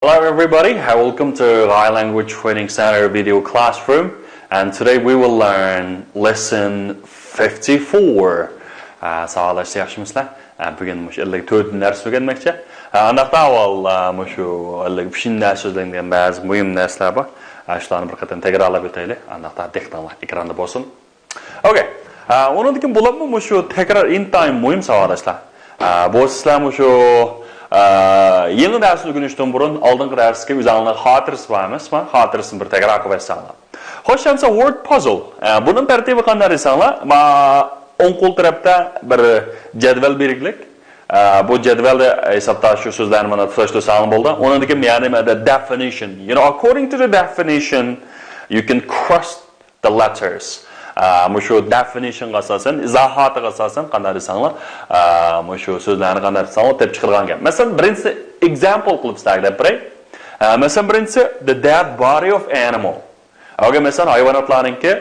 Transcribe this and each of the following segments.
Hello everybody, welcome to GAIA Language Training Center video classroom, and today we will learn lesson 54. Sağollaştı yaxshimizlar. Bugun mush 54 ders o'rganmoqchi. Undaqda avval mushu 55 ders so'zlangan ba'zi muhim darslar bor. Shularni bir qator takrorlab o'taylik. Undaqda diqqatlar ekranda bo'lsin. Okay. Undan keyin bo'ladimi mushu takror intayim muhim savollashlar. Bu sizlar mushu yeni ders o'rganishdan burun oldingi darsga o'zingizning xotirasi bormi? Xotirasini bir takror qilib aytsanglar. Xo'sh, hamsa word puzzle. Buning tartibi qanday desanglar? O'ng qo'l tarafda bir jadval beriklik. Bu jadvalda hisobda shu so'zlarni mana tushirib bo'ldi. Undan keyin ya'ni the definition. You know, according to the definition, you can cross the letters. Mushu definition asosan, izohatiga asosan qanday desanglar, mushu so'zlarni qanday desanglar deb chiqargan gap. Masalan, birinchi example qilib sizlarga beray. Masalan, birinchi the dead body of animal. Oga masalan hayvonotlarningki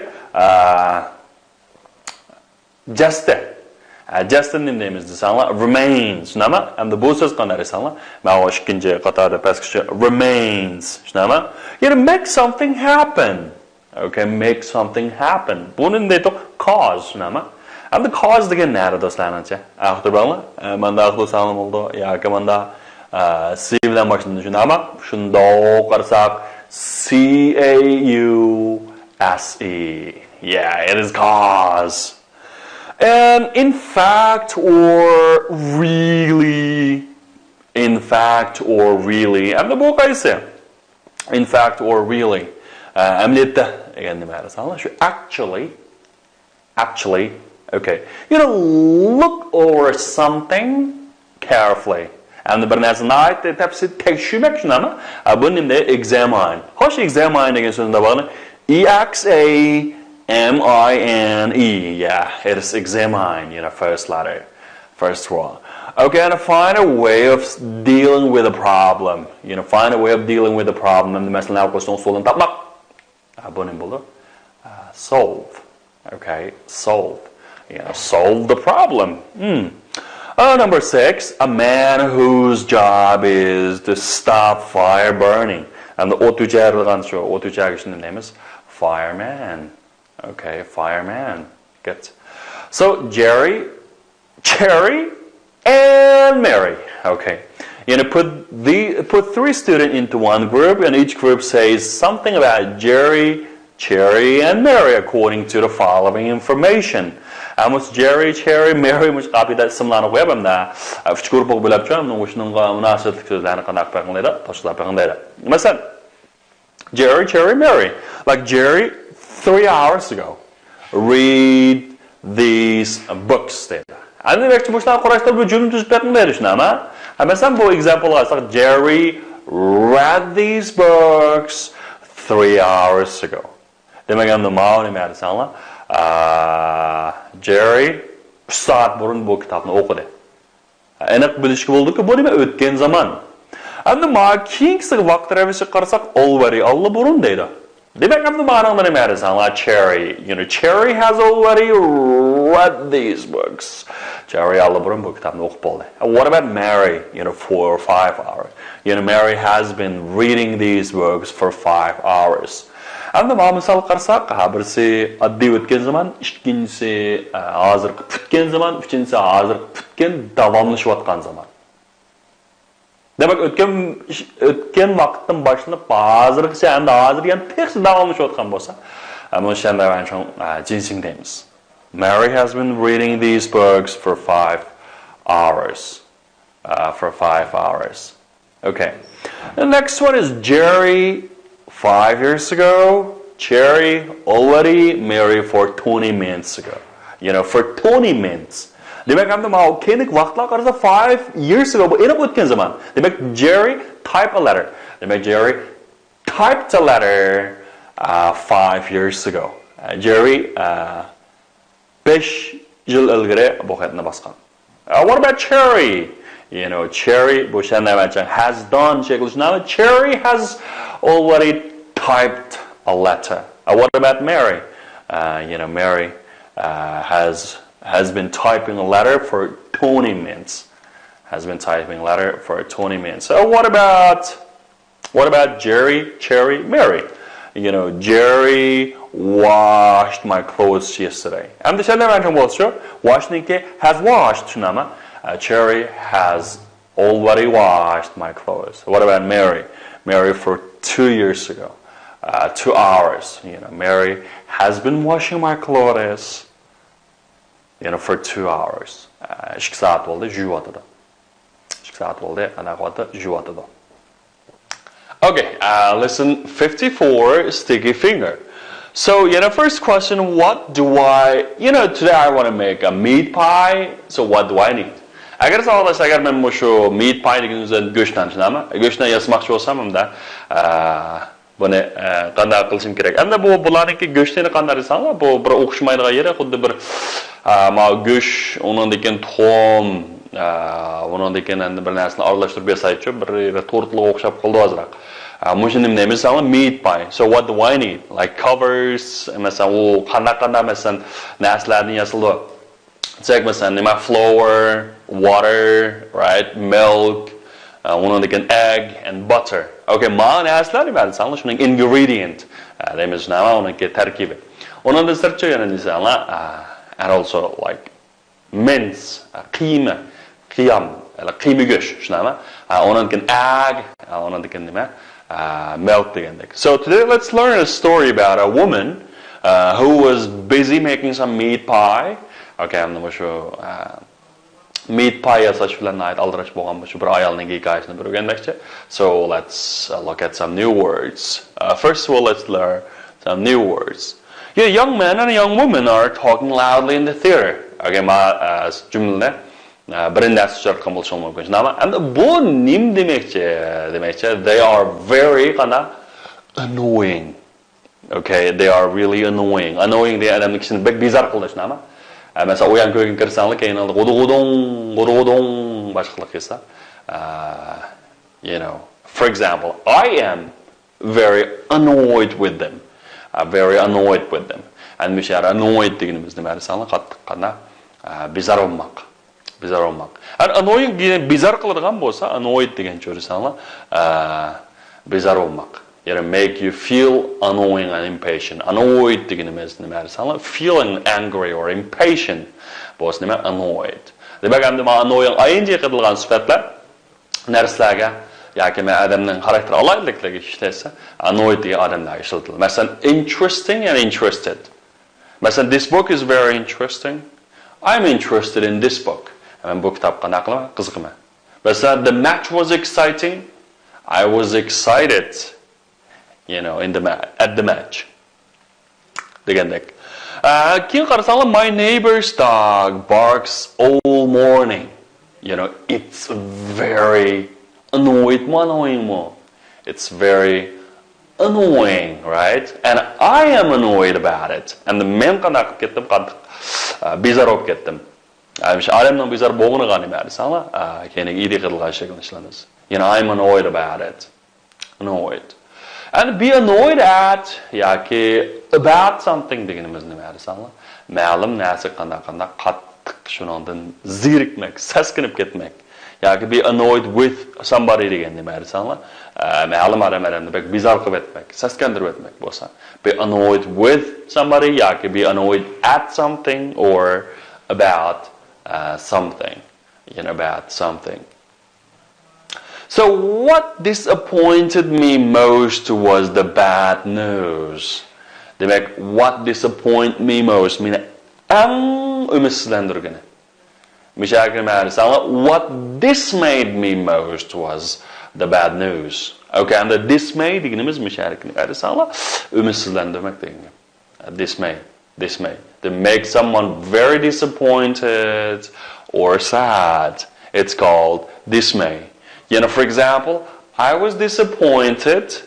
jasadi nima deymiz desanglar, remains, shunami? Hamda bu so'z qanday desanglar, mana ikkinchi qatorda pastgacha remains, shunami? You make something happen. Okay, make something happen. Bunun deydi cause, shunami? Hamda cause degan nari do'stlarning-chi. Aqtirbanlar? Menda aqli salim bo'ldi. Yoki menda C bilan boshlanadi, shunami? Shunda qarasak C A U S E. Yeah, it is cause. And in fact or really, in fact or really. Hamda bu qaysi? In fact or really. Amaliyotda degan nima desanglar, shu actually, okay. You know, look over something carefully. And bir narsani aytib tafsil tekshirmak shunami? Bu nima? Examine. Xo'sh, examine degan so'zda bormi? E X A M I N E. Yeah, it is examine, you know, first letter, first one. Okay, and find a way of dealing with a problem. You know, find a way of dealing with a problem. And the mesela question solun tapmak. Solve. Okay, solve. You know, solve the problem. Number 6, a man whose job is to stop fire burning. And the tayyiarlىغان name is fireman. Okay, fireman. Good. So Jerry, Cherry, and Mary. Okay. You know, put 3 students into one group, and each group says something about Jerry, Cherry, and Mary according to the following information. Amos Jerry, Cherry, Mary mush qapida ismlarni qo'yamda. Uch guruhga bo'lib turibman, o'shunga munosib so'zlarni qanday qilganda, tashlab qo'yganda. Masalan, Jerry, Cherry, Mary. Like Jerry 3 hours ago read these books dedi. Ani demakchi bularni qarashtirib bu jumla tuzib qo'yganlar shunami? Masalan, bu example olsak, Jerry read these books 3 hours ago. Demak, endi mana nima desanglar, Jerry 3 soat burun bu kitobni o'qidi. Aniq bilishga bo'ldiki, bu nima o'tgan zaman. Endi mana keyingi vaqt ravishga qarasak, already burun deydi. Demak, endi mana nima desanglar, Cherry, you know, Cherry has already read these books. Cherry burun bu kitobni o'qib bo'ldi. What about Mary, you know, 4 or 5 hours? You know, Mary has been reading these books for 5 hours. Endi mana misol qarasak, birisi oddiy o'tgan zaman, ikkinchisi hozir o'tgan zaman, uchinchisi hozir o'tgan davomlashayotgan zaman. Demak, o'tgan vaqtdan boshlanib hozirgacha endi hozir ham texnik davomlashayotgan bo'lsa, mana shunday jinsing deymiz. Mary has been reading these books for 5 hours. Okay. The next one is Jerry 5 years ago. Cherry already, Mary for 20 minutes ago. You know, for 20 minutes. Demek hamda mana kenik vaqtlar qarasa 5 years ago bu aniq o'tgan zaman. Demek Jerry type a letter. Demek Jerry typed a letter 5 years ago. Jerry 5 yil ilgari bu xatni bosgan. What about Cherry? You know, Cherry bu shunday has done shekilishni. Cherry has already typed a letter. What about Mary? You know, Mary has been typing a letter for 20 minutes. Has been typing a letter for 20 minutes. So what about What about Jerry, Cherry, Mary? You know, Jerry washed my clothes yesterday. And the same mention was sure. Washniki has washed. Cherry has already washed my clothes. What about Mary? Mary for 2 years ago. 2 hours. You know, Mary has been washing my clothes. You know, for 2 hours. 2 saat oldu, juvatıda. 2 saat oldu, anaqadı, juvatıda. Okay, lesson 54, sticky finger. So, you know, first question, what do I, you know, today I want to make a meat pie, so what do I need? Agar sağlaş, agar ben bu şu meat pie deginizden göçten çınamak, göçten yazmakçı olsam da, bunu qanday qilishim kerak. Endi bu bularniki go'shtini qanday desanlar, bu bir o'xshamaydigan yeri, xuddi bir go'sht, undan tuxum, undan endi bir narsani aralashtirib bersak-chi, bir tortliq o'xshab qoldi hozirroq. Mushuni nima deymiz? Meat pie. So what do I need? Like covers, masalan, u qanday masalan narsalarni yasaldi. Check masalan nima flour, water, right? Milk, undan egg and butter. Okay, ma narsalar nima desanlar? Shuning ingredient. Deymiz nima uniki tarkibi. Undan sirtchi yana desanlar, and also like mince, qiyma, qiyam, qiyma go'sht, shunami? Undan egg, undan nima? Milk degandek. So today let's learn a story about a woman who was busy making some meat pie. Okay, I'm not sure. Meat pie yasash bilan aldirash bo'lgan shu bir ayolning hikoyasini bir o'rganmoqchi. So let's look at some new words. First of all, let's learn some new words. Yeah, a young man and a young woman are talking loudly in the theater. Okay, ma jumla birinda so'zlarga bo'lishi mumkin. And bu nim demakchi, they are very annoying. Okay, they are really annoying. Annoying the odamni kishini bek bezar qiladi, shunami? Mesela uyan ko'ygan kirsanlar, keyin g'udug'udong boshqalar qilsa. You know, for example, I am very annoyed with them. Very annoyed with them. And mishar annoyed deganimiz nima desanlar, qattiq bezar bo'lmoq. Bizar olmak. And annoying bizar qiladigan bo'lsa, annoyed degan so'rasanlar, bizar olmak. You make you feel annoying and impatient. Annoyed deganimiz nima desanlar, feeling angry or impatient bo'lsa nima annoyed. Demak, endi mana annoying ing qiladigan sifatlar narsalarga yoki men odamning xarakteri alaylikligi ishlatsa, annoyed degan odamlarga ishlatiladi. Masalan, interesting and interested. Masalan, this book is very interesting. I'm interested in this book. Men bu kitobga naqlman, qiziqman. Masalan, the match was exciting. I was excited, you know, at the match. Degandek. Keyin qarasanglar, my neighbor's dog barks all morning. You know, it's very annoying. It's very annoying, right? And I am annoyed about it. And the men qanday qilib ketdim, bezar bo'lib ketdim. Adamning bizar bo'g'iniga nima desanlar, keyin ide qilgan shaklda ishlanamiz. You know, I'm annoyed about it. Annoyed. And be annoyed at yoki about something deganimiz nima desanlar, ma'lum narsa qanday qattiq shuningdan zerikmak, saskinib ketmak. Yoki be annoyed with somebody degan nima desanlar, ma'lum odamlarni bek bizar qilib etmak, saskandirib etmak bo'lsa, be annoyed with somebody yoki be annoyed at something or about something, you know, about something. So what disappointed me most was the bad news. Demek, what disappointed me most means umitsizlantirgani. What dismayed me most was the bad news. Okay, and the dismay deganimiz umitsizlantirmak degani. Dismay. They make someone very disappointed or sad. It's called dismay. You know, for example, I was disappointed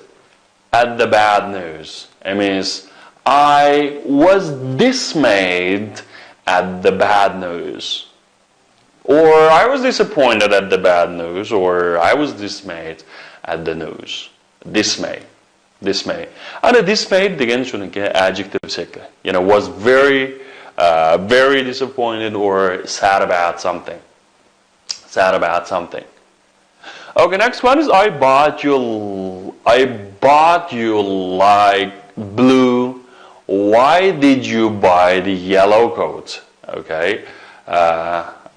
at the bad news. It means I was dismayed at the bad news. Or I was disappointed at the bad news, or I was dismayed at the news. Dismay. And a dismayed degan shuniki adjective shakli. You know, was very disappointed or sad about something. Okay, next one is I bought you I bought you like blue. Why did you buy the yellow coat? Okay.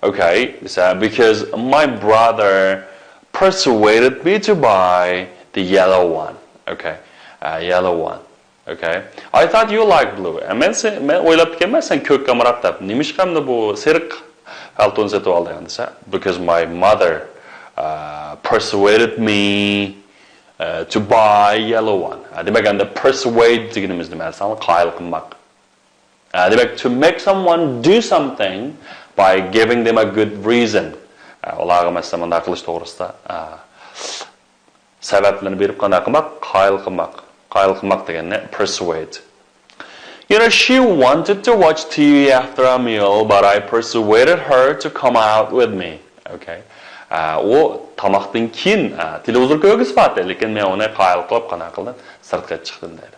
Okay. So because my brother persuaded me to buy the yellow one. Okay. Yellow one. Okay. I thought you like blue. Men o'ylab kelman sen ko'kka qarab deb. Nimishqamda bu seriq paltoni sotib olgan desa, because my mother persuaded me to buy yellow one. Demak, endi persuade deganimiz nima? Masalan, qoyil qilmoq. Demak, to make someone do something by giving them a good reason. Ularga masalan bunday qilish to'g'risida sabablarni berib qanday qilmoq? Qoyil qilmoq. Qoyil qilmoq deganni persuade. You know, she wanted to watch TV after a meal, but I persuaded her to come out with me. Okay. O tamoqdan keyin televizorga o'g'izbadi, lekin men uni qoyil qilib qana qildim, sirtga chiqdim dedi.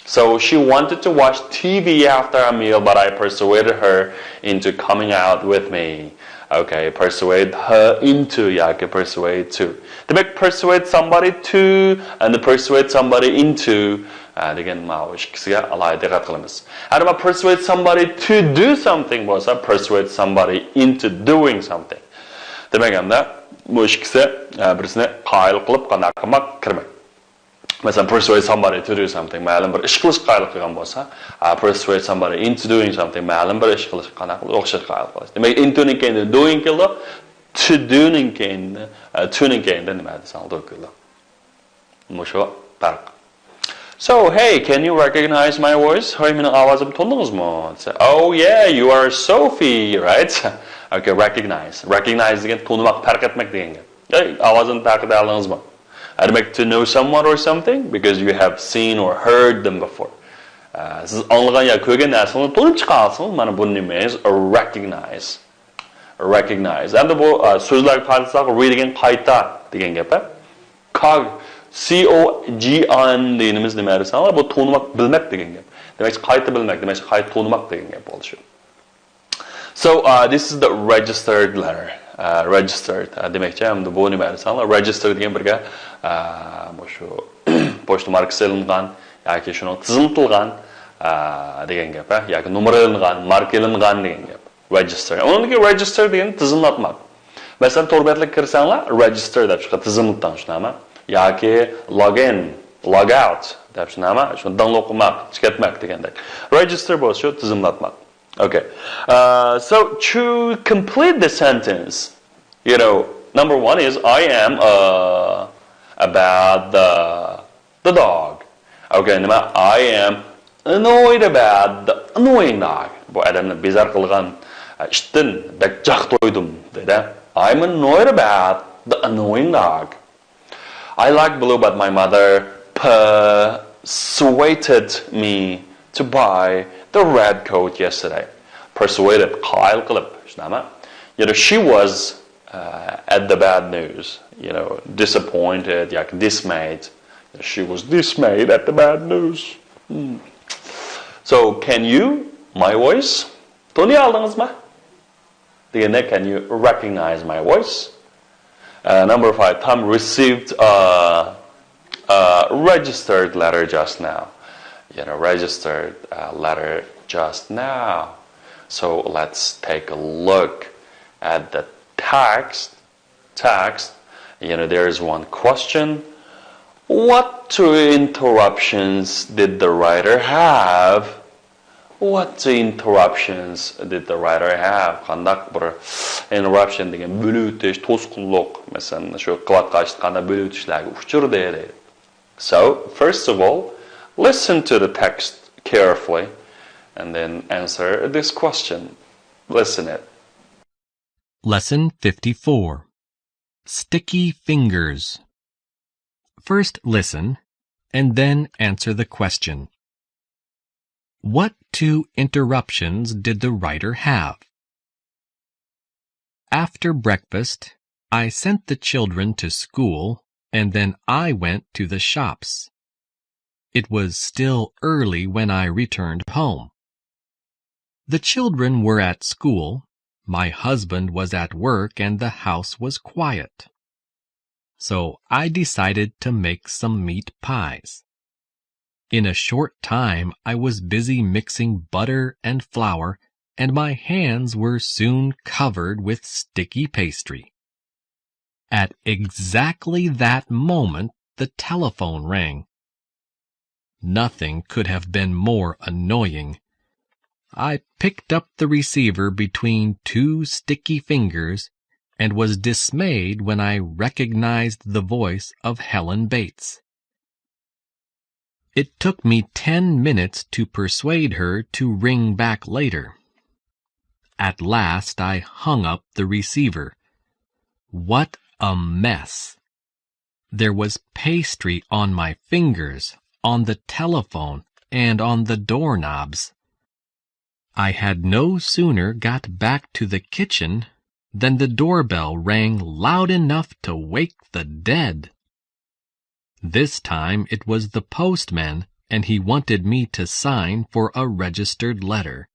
So she wanted to watch TV after a meal, but I persuaded her into coming out with me. Okay, persuade her into, yoki persuade to. Demak, persuade somebody to and persuade somebody into degan ma'no ikkisiga alohida diqqat qilamiz. Agar persuade somebody to do something bo'lsa, persuade somebody into doing something. Demaganda bu ikkisi birisini qoyil qilib qanday qilmoq kirmaydi. Masalan, persuade somebody to do something, ma'lum bir ish qilish qoyil qilgan bo'lsa, persuade somebody into doing something, ma'lum bir ish qilish qanday qilib o'xshash qoyil qilish. Demak, into ning keyinda doing keldi, to do ning keyinda to ning keyinda nima desang keldi. Mushu farq. So, hey, can you recognize my voice? Hoy, mening ovozimni tondingizmi? Oh yeah, you are Sophie, right? Okay, recognize. Recognize degan tonimaq, farq etmek degan gap. Hey, ovozini taqib oldingizmi? Demak, to know someone or something because you have seen or heard them before. Siz anglagan yoki ko'rgan narsani to'lib chiqarsiz, mana bu nima? Recognize. Recognize. Endi bu so'zlarga qarasak, read degan qayta degan gap. C-O-G-N deyimiz nima desanlar, bu to'nimaq bilmak degan gap. Demak, qayta bilmak, demak, qayta to'nimaq degan gap bo'lishi. So, this is the registered letter. Registered. Demakchi, endi bu nima desanlar, registered degan birga shu pochta markasi ilingan yoki shuni tizimlatilgan degan gap, yoki numeralangan, markalangan degan gap. Register. Uniki register degan tizimlatmak. Masalan, to'rbetlik kirsanglar, register deb chiqadi, tizimlatdan shunami? Yoki log in, log out deb shunami? Shuni download qilmoq, chiqartmoq degandek. Register bo'lsa tizimlatmak. Okay. So to complete the sentence, you know, number one is I am about the dog. Okay, I am annoyed about the annoying dog. Bu adamni bezar qilgan ishdan bakjaq to'ydim dedi. I'm annoyed about the annoying dog. I like blue, but my mother persuaded me to buy the red coat yesterday. Persuaded, qoyil qilib, shunami? You know, she was at the bad news, you know, disappointed, yoki dismayed. She was dismayed at the bad news. So, can you, my voice? Toni aldingizmi? Deganda, can you recognize my voice? Number 5, Tom received a registered letter just now. You know, registered letter just now. So let's take a look at the text. You know, there is one question. What two interruptions did the writer have? What two interruptions did the writer have? Qandaq bir interruption degan bölütish, to'sqinlik, masalan, shu qilotga aytganda bölütishlarga uchirdi deydi. So, first of all, listen to the text carefully and then answer this question. Listen it. Lesson 54. Sticky fingers. First listen and then answer the question. What two interruptions did the writer have? After breakfast, I sent the children to school and then I went to the shops. It was still early when I returned home. The children were at school, my husband was at work and the house was quiet. so I decided to make some meat pies. In a short time, I was busy mixing butter and flour, and my hands were soon covered with sticky pastry. At exactly that moment, the telephone rang. Nothing could have been more annoying. I picked up the receiver between two sticky fingers and was dismayed when I recognized the voice of Helen Bates. It took me 10 minutes to persuade her to ring back later. At last I hung up the receiver. What a mess! There was pastry on my fingers, on the telephone, and on the doorknobs. I had no sooner got back to the kitchen than the doorbell rang loud enough to wake the dead. This time it was the postman, and he wanted me to sign for a registered letter.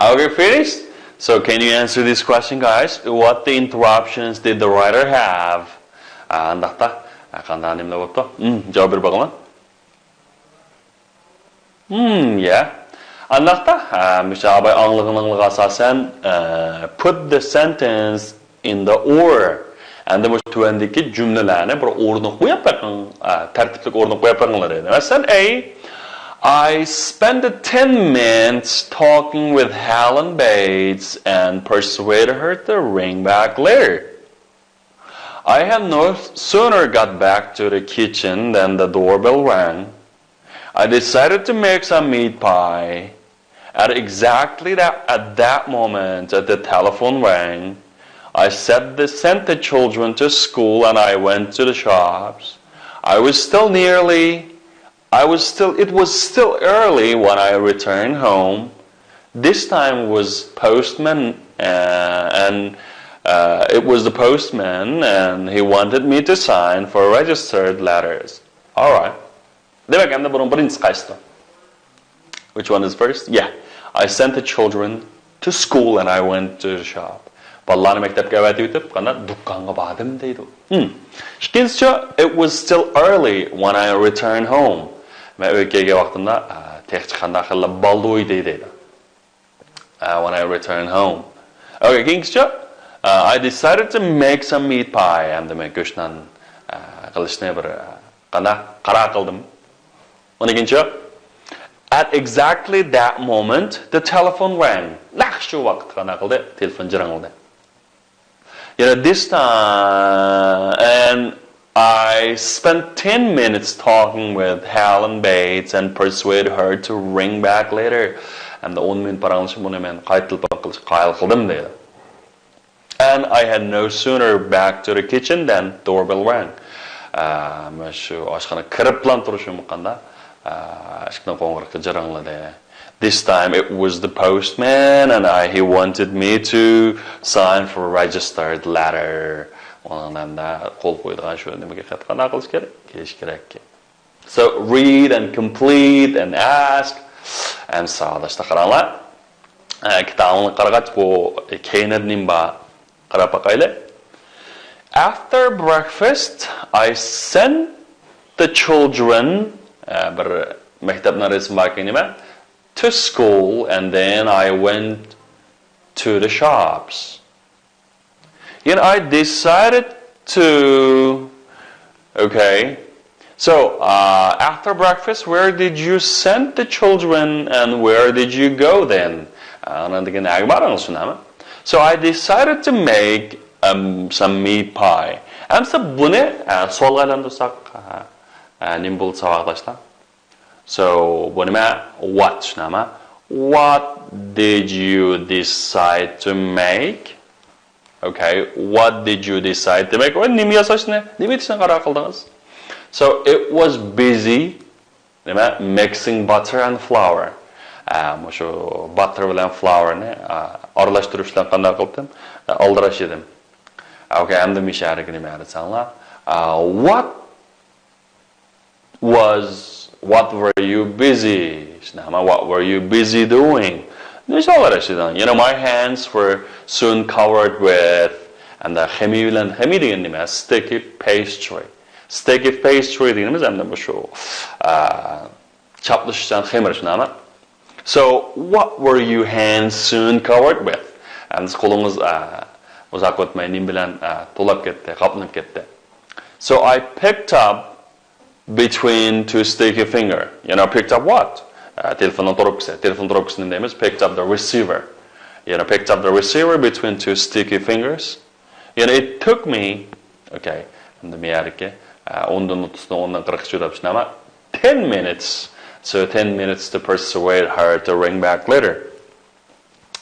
Okay, finished? So can you answer this question, guys? What the interruptions did the writer have? 안다다. 간단합니다. 부터. 저와 berbagai. Yeah. 안다다. Misal anlığına asasen put the sentence in the order. And bu tuvendeki cümlelerine bir ordunu koyup bakın, tertiplik ordunu koyup bakınlar. Mesela I spent 10 minutes talking with Helen Bates and persuaded her to ring back later. I had no sooner got back to the kitchen than the doorbell rang. I decided to make some meat pie. At that moment, the telephone rang. I sent the children to school and I went to the shops. It was still early when I returned home. This time was postman it was the postman and he wanted me to sign for registered letters. Alright. Which one is first? Yeah. I sent the children to school and I went to the shop. Ballarni maktabga avaytib o'tib, qana dukkonga bordim deydi. Ikkinchisi, it was still early when I returned home. Men o'yga vaqtimda tek chiqqanda qilib baldoy deydi. When I returned home. Okay, ikkinchisi, I decided to make some meat pie. Endi men go'shtdan qilishni bir qana qaror qildim. Ikkinchi, at exactly that moment, the telephone rang. Naq shu vaqt qana qildi, telefon jiringladi. This time, and I spent 10 minutes talking with Helen Bates and persuaded her to ring back later. And the 10 minute paranglashib buni men qayil qildim deydi. And I had no sooner back to the kitchen than doorbell rang. Shu oshxona kirib bilan turishim qanda eshikni qo'ng'iroqqa jiringladi. This time it was the postman and he wanted me to sign for a registered letter. So read and complete and ask and sağdaşta qaranglar. Kitabını qaragach bu keynednim ba qarab baqayli. After breakfast, I sent the children bir maktabdan resim baqaynima to school and then I went to the shops. I decided to, okay, so after breakfast, where did you send the children and where did you go then? So I decided to make some meat pie. And so bune sol aylandırsak nim bulsa arkadaşlar. So what did you decide to make? Okay, what did you decide to make? So it was busy mixing butter and flour. Butter and flour aralashtirishdan qanday qildim? Aldirash edim. Okay, endi misharigini ma'risanlar. What were you busy? What were you busy doing? My hands were soon covered with Hamda xemi bilan xemi degan nima? Sticky pastry. Sticky pastry deganimiz hamda bu shu chaplashdan xemir shunami? So, what were your hands soon covered with? And qo'lingiz uzoq o'tmay nim bilan to'lab ketdi, qoplanib ketdi. So I picked up between two sticky finger. You know, picked up what? Telefon trubkasini deymiz, picked up the receiver. You know, picked up the receiver between two sticky fingers. You know, it took me, okay, and the miyarike, ondan 40 juda pishnaama, 10 minutes. So 10 minutes to persuade her to ring back later.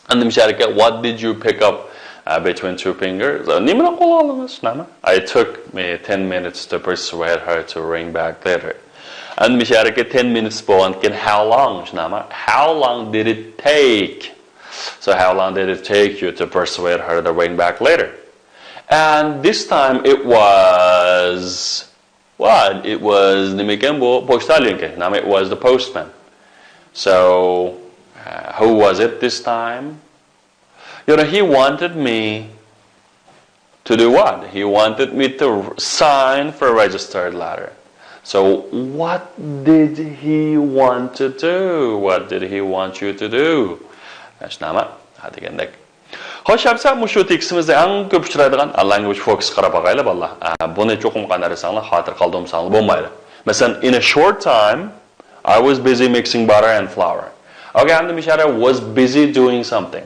And the miyarike, what did you pick up between two fingers? I took me 10 minutes to persuade her to ring back later. And miyarike 10 minutes and how long? How long did it take? So how long did it take you to persuade her to ring back later? And this time it was what? It was it was the postman. So who was it this time? You know, he wanted me to do what? He wanted me to sign for a registered letter. So what did he want to do? What did he want you to do? Xo'sh, hamsa mushu tekstimizda eng ko'p uchraydigan language focus qarab bag'ayla balla. Buni cho'qim qandarisanglar, xotir qoldirmasanglar bo'lmaydi. Masalan, in a short time, I was busy mixing butter and flour. Okay, hamda mishara was busy doing something.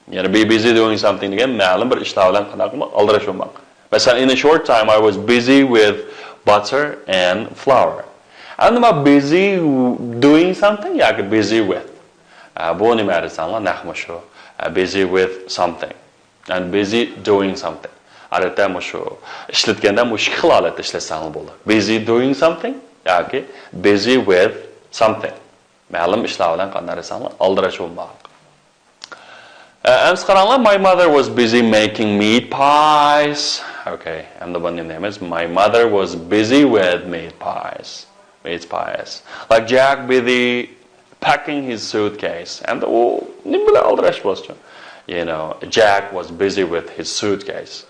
Yani be busy doing something degan ma'lum bir ishlar bilan qanaqmi aldirash bo'lmoq. Masalan, in a short time, I was busy with butter and flour. And I'm busy doing something, yoki busy with. Bu nima desanglar, nahmu shu. Busy with something and busy doing something. Adatda mushu ishlatganda mushuk holatda ishlasang bo'ladi. Busy doing something yoki busy with something. Ma'lum ishlar bilan qandarisanglar aldirash bo'lmoq. My mother was busy making meat pies. Okay, and the one name is my mother was busy with meat pies. Meat pies. Like Jack busy packing his suitcase. And you know, Jack was busy with his suitcase.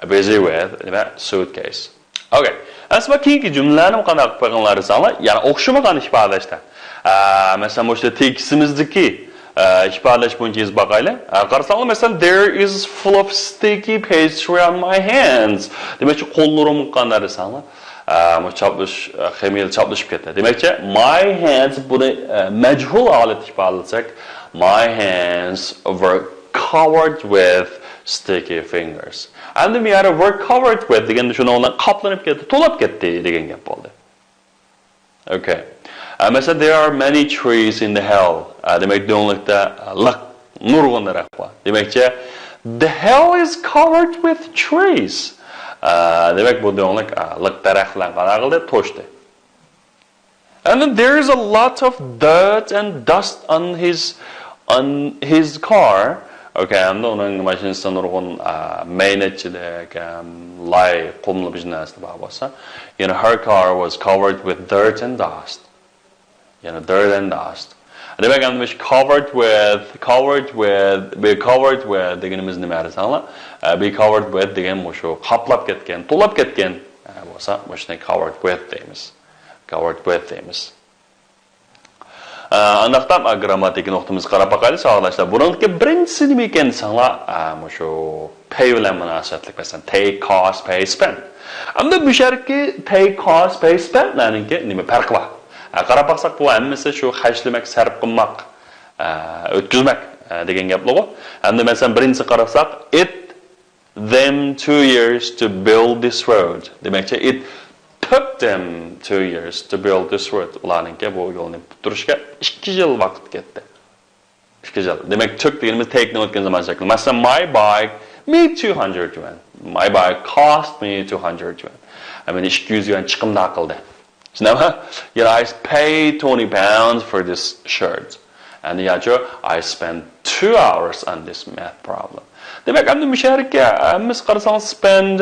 Busy with suitcase. Okay. Asma keyingi jumlalarni qanday qilib qo'yganlaringizni, ya'ni o'xshamagan ifodalashda. Masalan, o'sha tekstimizdagi ifodalash bo'yicha yozib boqaylik. Qarasanglar, masalan, there is full of sticky pastry on my hands. Demakki, qo'llarim qanday desanglar, xemil chaplashib ketdi. Demakki, my hands buni majhul holat ifodalasak, my hands were covered with sticky fingers. And the miyara were covered with deganda shuni bilan qoplanib ketdi, to'lab ketdi degan gap bo'ldi. Okay. Mesela there are many trees in the hill. Demek donlukta nurg'un daraxt bor. Demakki, the hill is covered with trees. Demek bu donluk liq daraxt bilan qanaqildi, to'shdi. And then there is a lot of dirt and dust on his car. Okay, and uning mashinasidan nurg'un maynatchilik, lay, qumli biznasi bor bo'lsa, you know, her car was covered with dirt and dust. You know, dirt and dust. Demek I'm covered with deganimiz nima desanglar, be covered with degan mushu qoplab ketgan, to'lab ketgan bo'lsa, mushni covered with deymiz. Covered with deymiz. Andaqdan grammatik nuqtamizga qarab boqaylik, sog'lashlar. Buningki birinchisi nima ekan desanglar, mushu pay bilan munosabatlik, masalan, take, cost, pay, spend. Ammo bu shartki take, cost, pay, spend larninki nima farqi bor? Qarab baqsak bu hammasi shu xashlamak, sarf qilmoq, o'tkazmak degan gaplar. Endi masalan birinchisi qarasak, it them 2 years to build this road. Demakki, it took them 2 years to build this road. Ularninki bu yo'lni bitirishga 2 yil vaqt ketdi. 2 yil. Demak, took deganimiz take ni o'tgan zaman shakli. Masalan, my bike me 200 yuan. My bike cost me 200 yuan. I mean, 200 yuan chiqimda qildi. You know, I paid £20 for this shirt. And I spent 2 hours on this math problem. Demek I'm the musharika, Miss Qarsan spend,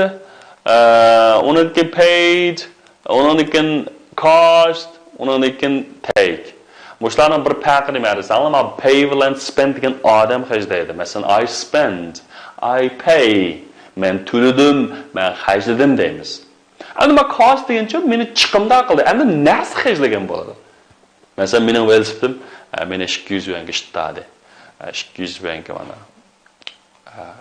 uniki paid, uniki cost, uniki take. Mushlarning bir farqi nima desanglar, men pay bilan spend degan odam xajdaydi. Masalan, I spend, I pay. Men tüledim, men hajladım deymiz. Endi bu cost degancha meni chiqimda qildi. Endi narsa hajlagan bo'ladi. Masalan, mening velosipedim meni 200 yuanga ishtadi. 200 yuanga mana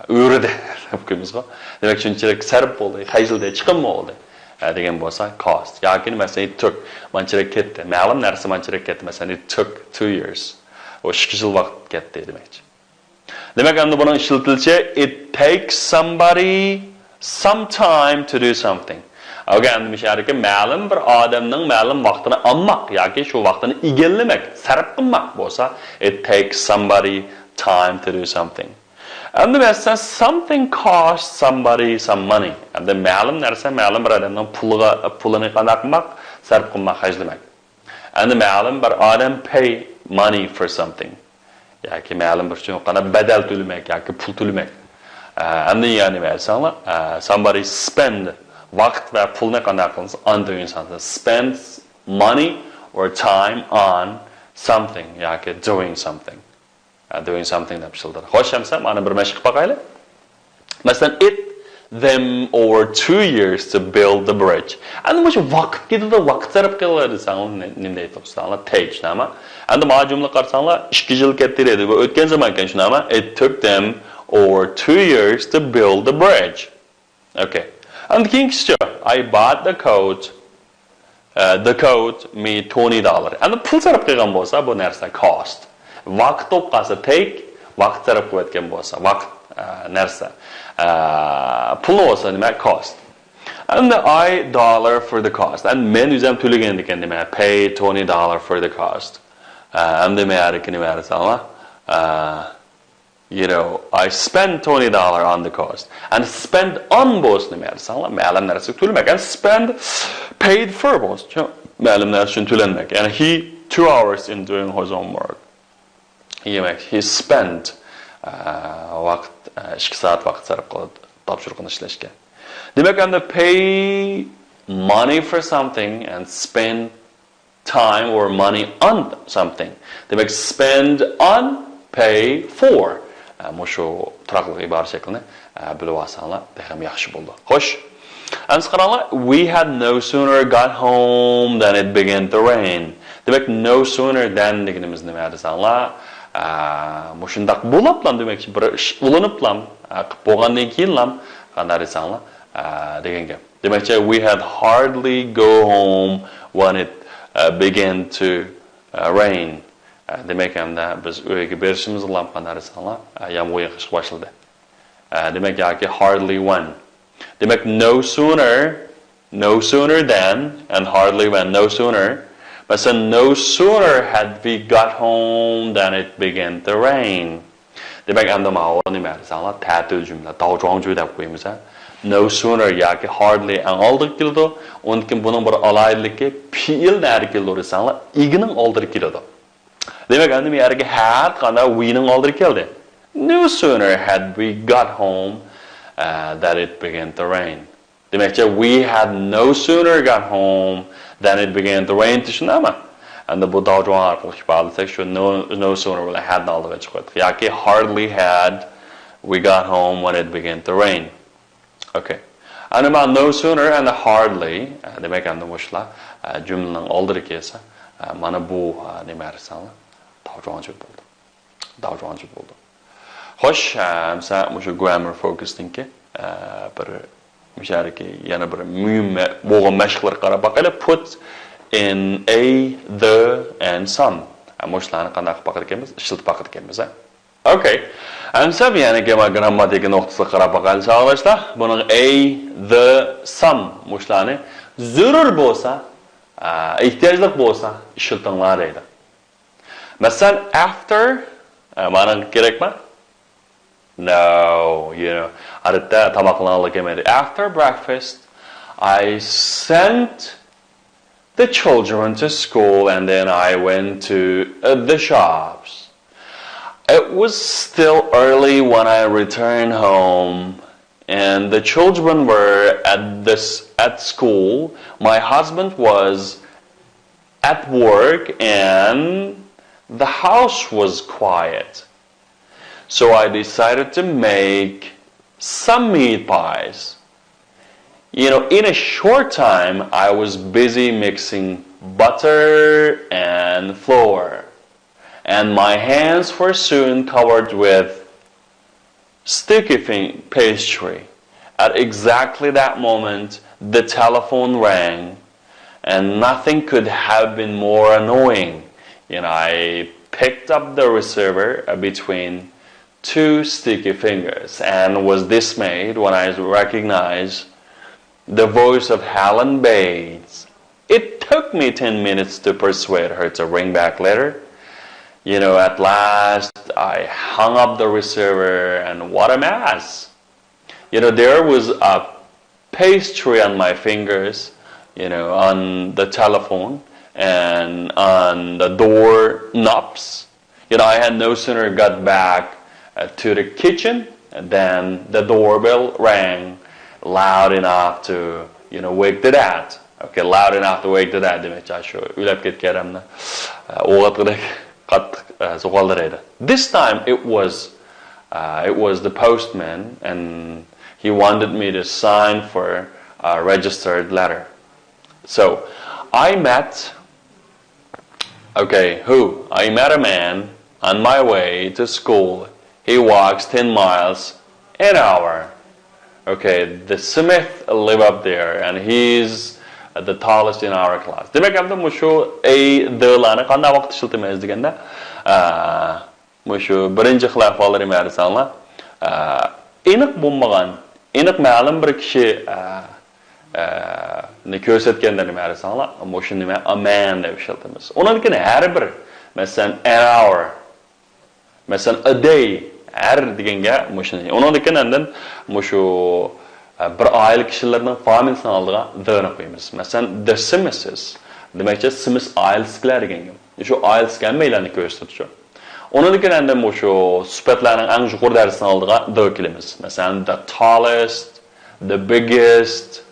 o'rida o'qimizga. Demak, shunchalik sarf bo'ldi, hajldi, chiqim bo'ldi. Degan bo'lsa cost. Yoki masalan, it took manchalik ketdi. Ma'lum narsa manchalik ketdi. Masalan, it took 2 years. O 2 yil vaqt ketdi demakchi. Demak, endi buning ishlatilishi it takes somebody some time to do something. Endi mishariki ma'lum bir odamning ma'lum vaqtini olmoq yoki shu vaqtini egallamak, sarf qilmoq bo'lsa, it takes somebody time to do something. Endi masalan, something costs somebody some money. Endi ma'lum narsa ma'lum bir odamning pulini qanday qilmoq, sarf qilmoq, hajlamak. Endi ma'lum bir odam pay money for something. Yoki ma'lum bir shunday qana badal to'lamak yoki pul to'lamak. Endi ya'ni masalan, somebody spend vaqt va pulni qanday qilsa on doing something. Spend money or time on something yoki doing something. Doing something deb ishlatadi. Xo'sh, hamsa mana bir mashq qilib boqaylik. Masalan, it them over 2 years to build the bridge. Endi bu vaqt ketadi, vaqt sarf qiladi desanglar nima deydi? Take nima? Endi mana jumla qarasanglar 2 yil ketdi dedi. Bu o'tgan zaman ekan shu nima? It took them over 2 years to build the bridge. Okay. And keyingisi I bought the coat. The coat me $20. Endi pul sarf qilgan bo'lsa bu narsa cost. Vaqt o'qasa take, vaqt sarf qilayotgan bo'lsa, vaqt narsa. Pul bo'lsa nima cost. And I dollar for the cost. And men o'zim to'lagan ekan nima pay $20 for the cost. And nima ekan nima desanglar, you know, I spent $20 on the cost. And spend on bo'lsa nima desanglar, ma'lum narsa to'lamak. And spend paid for bo'lsa, ma'lum narsa to'lanmak. And he 2 hours in doing his homework. He spent vaqt 2 soat vaqt sarf qildi topshiriqni ishlashga. Demak, endi pay money for something and spend time or money on something. Demak, spend on, pay for. Mushu turaqli ibora shaklini bilib olsanglar, ham yaxshi bo'ldi. Xo'sh. Endi qaranglar, we had no sooner got home than it began to rain. Demak, no sooner than deganimiz nima desanglar? Mushundaq bo'liblam demakchi, bir ish ulaniblam, qilib bo'lgandan keyinlam qanday desanglar degan gap. Demakchi, we had hardly go home when it began to rain. Demak, hamda biz uyga berishimiz bilan qanday desanglar, yomg'ir yog'ish boshladi. Demak, yoki hardly when. Demak, no sooner than and hardly when, no sooner. But no sooner had we got home than it began to rain. Demek endi mana nima desanglar, ta'til jumla, davomliq deb qo'yamiz. No sooner yoki hardly ang oldiga keldi. Undan buning bir alaylikligi fe'l nari keldi desanglar, igning oldiga keladi. Demek endi men yerga had qana we'ning oldiga keldi. No sooner had we got home that it began to rain. Demek we had no sooner got home than it began to rain to shunama. And the Budaljuan article section no sooner will I had knowledge with. Yaki hardly had we got home when it began to rain. Okay. And about no sooner and hardly they make on the mushla jumlang older case manabu nimarsala Daljuan buldu. Hoş sa mushu grammar focus thinki bir mishariki yana bir mühim bo'lgan mashqlar qarab baqaylik. Put in a, the and some. Mushlarni qanday qilib baqar ekanmiz, ishlatib baqar ekanmiz. Okay. Amsa yana grammatik nuqtasiga qarab baqaylik sog'lashlar. Buning a, the, some mushlarni zarur bo'lsa, ehtiyojli bo'lsa ishlatinglar deydi. Masalan, after mana kerakmi? No, you know, after breakfast, I sent the children to school and then I went to the shops. It was still early when I returned home and the children were at school. My husband was at work and the house was quiet. So I decided to make some meat pies. In a short time, I was busy mixing butter and flour, and my hands were soon covered with sticky pastry. At exactly that moment, the telephone rang, and nothing could have been more annoying. I picked up the receiver between two sticky fingers and was dismayed when I recognized the voice of Helen Bates. It took me 10 minutes to persuade her to ring back later. At last, I hung up the receiver, and what a mess. There was a pastry on my fingers, on the telephone and on the door knobs. I had no sooner got back to the kitchen than the doorbell rang loud enough to, wake the dad. Okay, loud enough to wake the dad. This time it was the postman, and he wanted me to sign for a registered letter. So I met a man on my way to school. He walks 10 miles an hour. Okay, the Smith live up there, and he's the tallest in our class. Demek hamda mushu A-D'larni qanday vaqt ishlatmaymiz deganda, mushu birinchi xilafalar emaslar. Aniq bo'lmagan, aniq ma'lum bir kishi ne ko'rsatganda nima arasanlar, mushu nima a man deb ishlatamiz. Undan keyin har bir, masalan an hour, masalan a day, har deganga mushu. Undan keyin mushu bir oila kishilarning familiyasini oldiga the-ni qo'yamiz. Masalan the Smiths, demakchi Smith oilasilar deganga. Shu oilasiga hammalarni ko'rsatuvchi. Undan keyin mushu sifatlarning eng yuqori darajasini oldiga the kelamiz. Masalan the tallest, the biggest,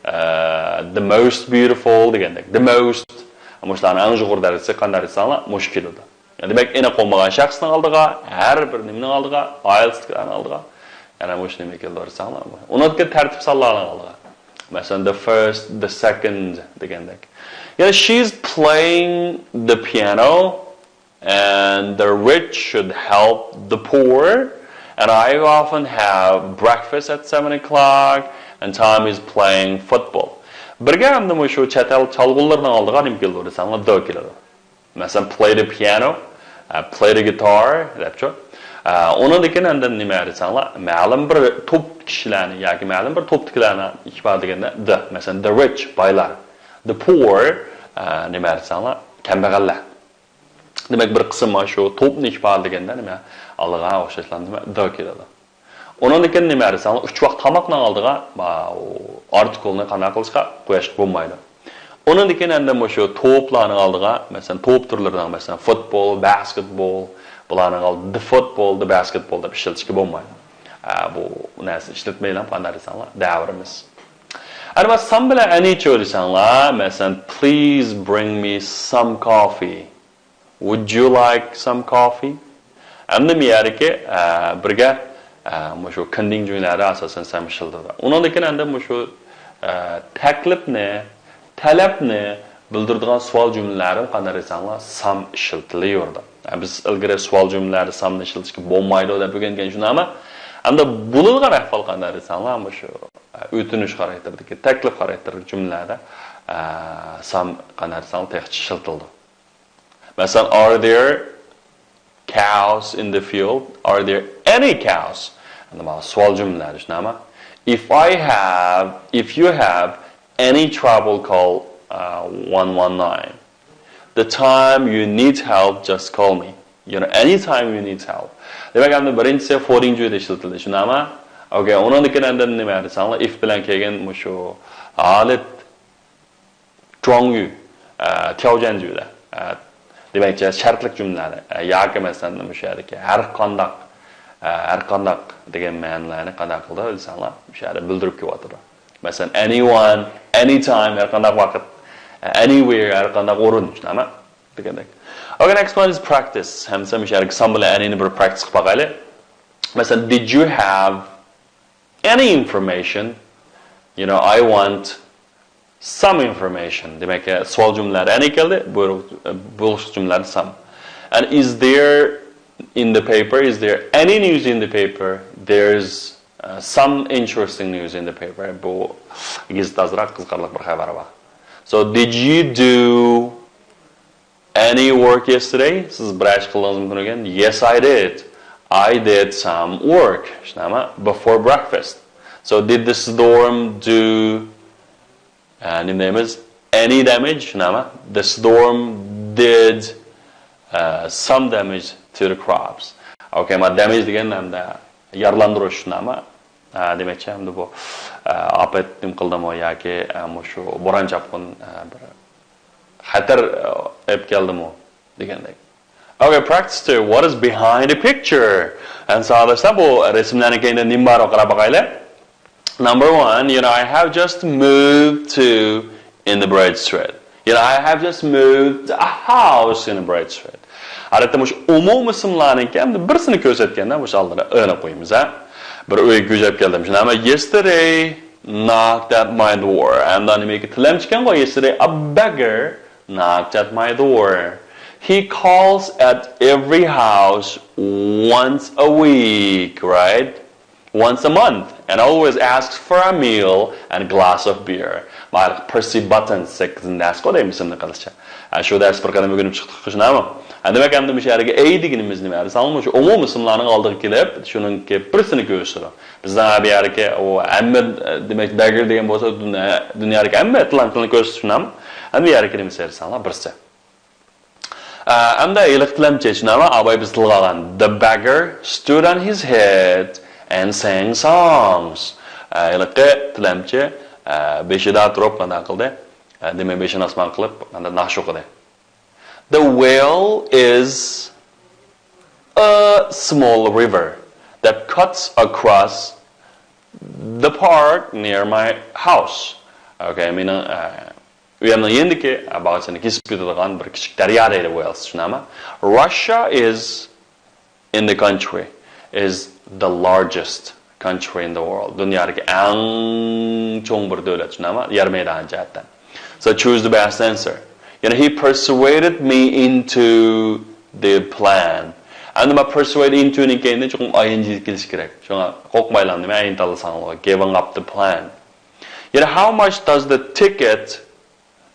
the most beautiful degandek. The most mushlarning eng yuqori darajasi qanday desanlar mushkildir. Demak, ena qo'ymagan shaxsning oldiga, har bir nimaning oldiga, oilasining oldiga ana mush nima keldi desanlar. Unga tartib sollarning oldiga. Masalan the first, the second degandek. She's playing the piano, and the rich should help the poor, and I often have breakfast at 7 o'clock, and Tom is playing football. Birga hamda mushu chatal chalg'ularning oldiga nima keldi desanlar do keladi. Masalan play the piano, play the guitar, debchi. Undan keyin endi nima desanlar, ma'lum bir to'p kishilarni yoki ma'lum bir to'pliklarni ifoda deganda the, masalan the rich, boylar, the poor, nima desanlar, kambag'allar. Demak bir qism shu to'pni ifoda deganda nima oldiga o'xshashlanma the keladi. Undan keyin nima desanlar, 3 vaqt tomoqning oldiga artikelni qanday qilishga qo'yish bo'lmaydi. Undan keyin endi shu to'plarning oldiga, masalan to'p turlaridan, masalan football, basketball, bularning oldida the football, the basketball deb ishlatishga bo'lmaydi. Bu narsa ishlatmaylar qanday desanlar, davrimiz. Ana some bilan anicha desanlar, masalan please bring me some coffee. Would you like some coffee? Endi men yerga birga mushu kanding joylarda asosan samishildi. Undan keyin endi mushu taklifni, talabni bildiradigan savol jumlalari qanday desanlar, sam ishlatilaverdi. Biz ilgari savol jumlalari samni ishlatishga bo'lmaydi deb o'rgangan shunami? Endi bo'ladigan ahvol qanday desanlar, mushu o'tinish xarakterdagi, taklif xarakterli jumlalarda sam qanday desanlar texnik ishlatildi. Masalan, are there cows in the field? Are there any cows? And the savol jumlalari shunami? If you have any trouble, call 119. The time you need help, just call me. Anytime you need help. Demak, endi birinchisi foring joyda ishlatildi. Shunami? Okay, undan keyin endi nima desanlar, if bilan kelgan mushu holat chongyu, tyojan joyda. Demakchi shartlik jumlalar yoki masalan o'sha yerga har qanday degan ma'nolarni qanday qildi desanlar, o'sha yerda bildirib kelyapti. Masalan anyone, anytime, har qanday vaqt, anywhere, har qanday o'rin shunami degandek. Okay, next one is practice. Hamsa o'sha yerga some bilan anini bir practice qilib boqaylik. Masalan did you have any information. You know, I want some information. Demek ki sual cümleler any geldi, buluş cümleler some. And is there in the paper, is there any news in the paper? There's some interesting news in the paper. Bu gizli azırak kızkarlık bir haber var. So did you do any work yesterday? Siz bir iş kıldınız mı bugün? Yes, I did. I did some work. Şunama before breakfast. So did the storm do any damage? Şunama the storm did some damage to the crops. Okay, ma damage degan hamda yaralandirish şunama demakchi hamda bu afat nim qildim o yoki shu bo'ron chapqin bir xatar olib keldim o degandek. Okay, practice 2. What is behind the picture? And so arkadaşlar bu resimlarning keyinda nima bor qarab boqaylik. Number 1, you know, I have just moved to in the Bread Street. You know, I have just moved to a house in the Bread Street. Adatda mush umum ismlarning hamda birsini ko'rsatganda mush oldida o'ylab qo'yamiz, ha. Bir uy ko'zab keldim. Shunama yesterday knocked at my door. And then nima tilam chiqqan qo'y yesterday a beggar knocked at my door. He calls at every house once a week, right? Once a month, and always asks for a meal and a glass of beer. Like Percy Button 6 and that's what I'm saying. Şu ders bir kadar bugün çıktık kışınama. Demek ki hem de şehirde eydiğimiz ne var? Sanılmış umum isimlerini aldık gelip şunun ki birisini gösteriyor. Bizden bir yer ki o Ahmet demek beggar diyen bolsa dünyadaki Ahmet tilantını gösteriyor. Hem bir yer ki demiş insanlar birisi. Hem de iyilik tilamçı şunama abay biz tilgalan. The beggar stood on his head and sang songs. İyilik tilamçı beşida turib qanday qildi? Demek beşini asman qilib qanday naqsh o'qidi. The well is a small river that cuts across the park near my house. Okay, meni uyamdan yendiki bag'chani kesib ketadigan bir kichik daryo deydi Wales, tushunami? Russia is in the country is the largest country in the world. Dunyodagi eng cho'ng bir davlat, tushunami? Yer maydoni jihatdan. So choose the best answer. You know, he persuaded me into the plan. And my persuade into ni kayında çok ing kelish kerak. Şuna qo'rqmaylar nima ayin tanlasanlar, giving up the plan. You know, how much does the ticket,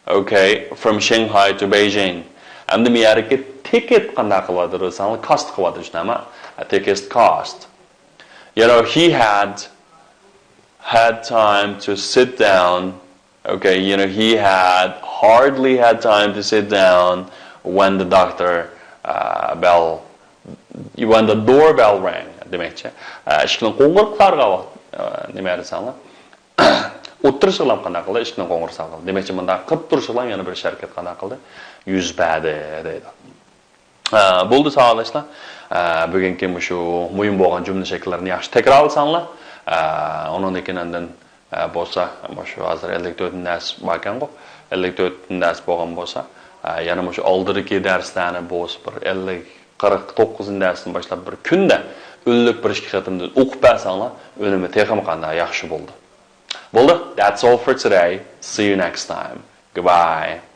okay, from Shanghai to Beijing? And the miyariki ticket qanday qiladi, sanlar cost qiladi, shunami? A ticket cost. You know, he had time to sit down. Okay, you know, he had hardly had time to sit down when the when the doorbell rang. Demekçi, eshikning qo'ng'iroqlariga nima desanlar? O'tirishlar qanday qildi? Eshikning qo'ng'iroqlari qildi. Demekçi, bunda qilib turishlar yana bir sharkat qanday qildi? Yuz berdi deydi. Bo'ldi sog'lashlar. Bugungi shu muhim bo'lgan jumla shaklarini yaxshi takrorlasanlar. Undan keyin bo'lsa, shu hozir 54 dars bor ekan-ku. 54 dars bo'lgan bo'lsa, yana shu oldingi darslarni bo'lsa bir 49 darsdan boshlab bir kunda 51 qitimdan o'qib bersanlar, unimi texim qanday yaxshi bo'ldi. Bo'ldi? That's all for today. See you next time. Goodbye.